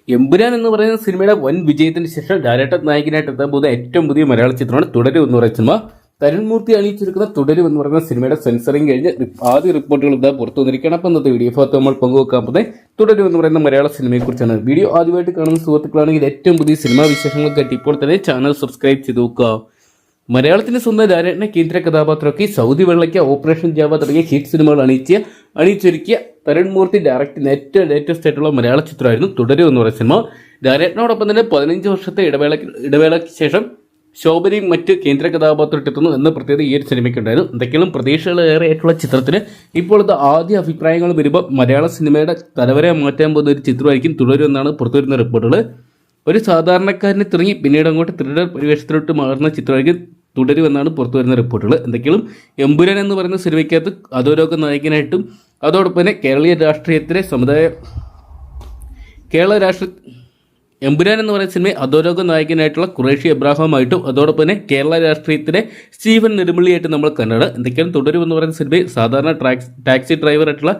എമ്പുരാൻ എന്ന് പറയുന്ന സിനിമയുടെ വൻ വിജയത്തിന് ശേഷം ലാലേട്ടൻ നായകനായിട്ട് എത്താൻ പോകുന്ന ഏറ്റവും പുതിയ മലയാള ചിത്രമാണ് തുടരും എന്ന് പറയുന്ന സിനിമ. തരുൺമൂർത്തി അണിയിച്ചെടുക്കുന്ന തുടരും എന്ന് പറയുന്ന സിനിമയുടെ സെൻസറിങ് കഴിഞ്ഞ് ആദ്യ റിപ്പോർട്ടുകൾ ഇതാ പുറത്തു വന്നിരിക്കുകയാണ്. അപ്പം ഇന്നത്തെ വീഡിയോ ഭാഗത്ത് നമ്മൾ പങ്കുവെക്കാൻ പോകുന്നത് തുടരും എന്ന് പറയുന്ന മലയാള സിനിമയെക്കുറിച്ചാണ്. വീഡിയോ ആദ്യമായിട്ട് കാണുന്ന സുഹൃത്തുക്കളാണെങ്കിൽ ഏറ്റവും പുതിയ സിനിമാ വിശേഷങ്ങൾക്കായിട്ട് ഇപ്പോൾ തന്നെ ചാനൽ സബ്സ്ക്രൈബ് ചെയ്ത് നോക്കുക. മലയാളത്തിന്റെ സ്വന്തം ലാലേട്ടനെ കേന്ദ്ര കഥാപാത്രമാക്കി സൗദി വെള്ളയ്ക്ക, ഓപ്പറേഷൻ ജാവ തുടങ്ങിയ ഹിറ്റ് സിനിമകൾ അണിയിച്ചൊരുക്കിയ തരുൺമൂർത്തി ഡയറക്ടറിന് ഏറ്റവും ലേറ്റസ്റ്റ് ആയിട്ടുള്ള മലയാള ചിത്രമായിരുന്നു തുടരും എന്ന് പറയുന്ന സിനിമ. ലാലേട്ടനോടൊപ്പം തന്നെ 15 വർഷത്തെ ഇടവേളയ്ക്ക് ശേഷം ശോഭനയും മറ്റ് കേന്ദ്ര കഥാപാത്രത്തെത്തുന്നു എന്ന പ്രത്യേകത ഈ ഒരു സിനിമയ്ക്കുണ്ടായിരുന്നു. എന്തൊക്കെയും പ്രതീക്ഷകളേറെ ആയിട്ടുള്ള ചിത്രത്തിന് ഇപ്പോഴത്തെ ആദ്യ അഭിപ്രായങ്ങൾ വരുമ്പോൾ മലയാള സിനിമയുടെ തലവരെ മാറ്റാൻ പോകുന്ന ഒരു ചിത്രമായിരിക്കും തുടരും എന്നാണ് പുറത്തുവരുന്ന റിപ്പോർട്ടുകൾ. ഒരു സാധാരണക്കാരനെ തിറങ്ങി പിന്നീട് അങ്ങോട്ട് ത്രില്ലർ പരിവേഷത്തിലോട്ട് മാറുന്ന ചിത്രമായിരിക്കും തുടരുമെന്നാണ് പുറത്തു വരുന്ന റിപ്പോർട്ടുകൾ. എന്തൊക്കെയും എമ്പുരാൻ എന്ന് പറയുന്ന സിനിമയ്ക്കകത്ത് അധോലോക നായകനായിട്ടും അതോടൊപ്പം തന്നെ എമ്പുരാൻ എന്ന് പറയുന്ന സിനിമ അധോലോക നായകനായിട്ടുള്ള ഖുറേഷി എബ്രാഹിമായിട്ടും അതോടൊപ്പം തന്നെ കേരള രാഷ്ട്രീയത്തിലെ സ്റ്റീഫൻ നെടുമ്പള്ളിയായിട്ട് നമ്മൾ കണ്ടത്. എന്തൊക്കെയാണ് തുടരും എന്ന് പറയുന്ന സിനിമയിൽ സാധാരണ ടാക്സി ഡ്രൈവറായിട്ടുള്ള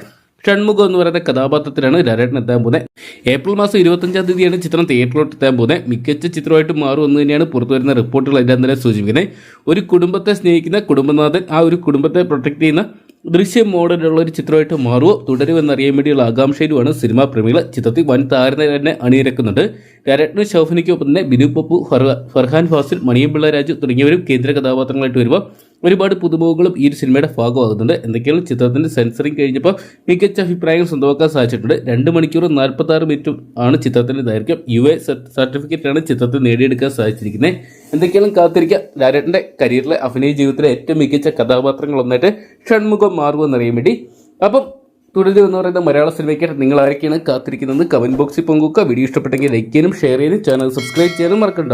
ഷൺമുഖം എന്ന് പറയുന്ന കഥാപാത്രത്തിലാണ് ലാലേട്ടൻ എത്താൻ പോകുന്നത്. ഏപ്രിൽ മാസം 25-ാം തീയതിയാണ് ചിത്രം തിയേറ്ററിലോട്ട് എത്താൻ പോകുന്നത്. മികച്ച ചിത്രമായിട്ട് മാറുമെന്ന് തന്നെയാണ് പുറത്തുവരുന്ന റിപ്പോർട്ടുകൾ എല്ലാം തന്നെ സൂചിപ്പിക്കുന്നത്. ഒരു കുടുംബത്തെ സ്നേഹിക്കുന്ന കുടുംബനാഥൻ ആ ഒരു കുടുംബത്തെ പ്രൊട്ടക്ട് ചെയ്യുന്ന ദൃശ്യം മോഡലുള്ള ഒരു ചിത്രമായിട്ട് മാറുമോ തുടരുമെന്നറിയാൻ വേണ്ടിയുള്ള ആകാംക്ഷയിലുമാണ് സിനിമാ പ്രേമികൾ. ചിത്രത്തിൽ വൻ താരനെ തന്നെ അണിനിരക്കുന്നുണ്ട്. ലാലേട്ടനും ശോഭനയ്ക്കൊപ്പം തന്നെ ബിനു പപ്പു, ഫർഹാൻ ഫാസിൽ, മണിയമ്പിള്ള രാജു തുടങ്ങിയവരും കേന്ദ്ര കഥാപാത്രങ്ങളായിട്ട് വരുമ്പോൾ ഒരുപാട് പുതുമുഖങ്ങളും ഈ ഒരു സിനിമയുടെ ഭാഗമാകുന്നുണ്ട്. എന്തൊക്കെയാണ് ചിത്രത്തിന്റെ സെൻസറിങ് കഴിഞ്ഞപ്പോൾ മികച്ച അഭിപ്രായങ്ങൾ സ്വന്തമാക്കാൻ സാധിച്ചിട്ടുണ്ട്. 2 മണിക്കൂർ 46 മിനിറ്റും ആണ് ചിത്രത്തിന്റെ ദൈർഘ്യം. UA സർട്ടിഫിക്കറ്റാണ് ചിത്രത്തിൽ നേടിയെടുക്കാൻ സാധിച്ചിരിക്കുന്നത്. എന്തൊക്കെയാണ് കാത്തിരിക്കുക. ലാലേട്ടന്റെ കരിയറിലെ അഭിനയ ജീവിതത്തിലെ ഏറ്റവും മികച്ച കഥാപാത്രങ്ങളൊന്നായിട്ട് ഷൺമുഖം മാറുമെന്നറിയാൻ വേണ്ടി. അപ്പം തുടരും എന്ന് പറയുന്ന മലയാള സിനിമയ്ക്കായിട്ട് നിങ്ങൾ ആരൊക്കെയാണ് കാത്തിരിക്കുന്നത് കമന്റ് ബോക്സിൽ പങ്കുവെക്കുക. വീഡിയോ ഇഷ്ടപ്പെട്ടെങ്കിൽ ലൈക്ക് ചെയ്യാനും ഷെയർ ചെയ്യാനും ചാനൽ സബ്സ്ക്രൈബ് ചെയ്യാനും മറക്കണ്ട.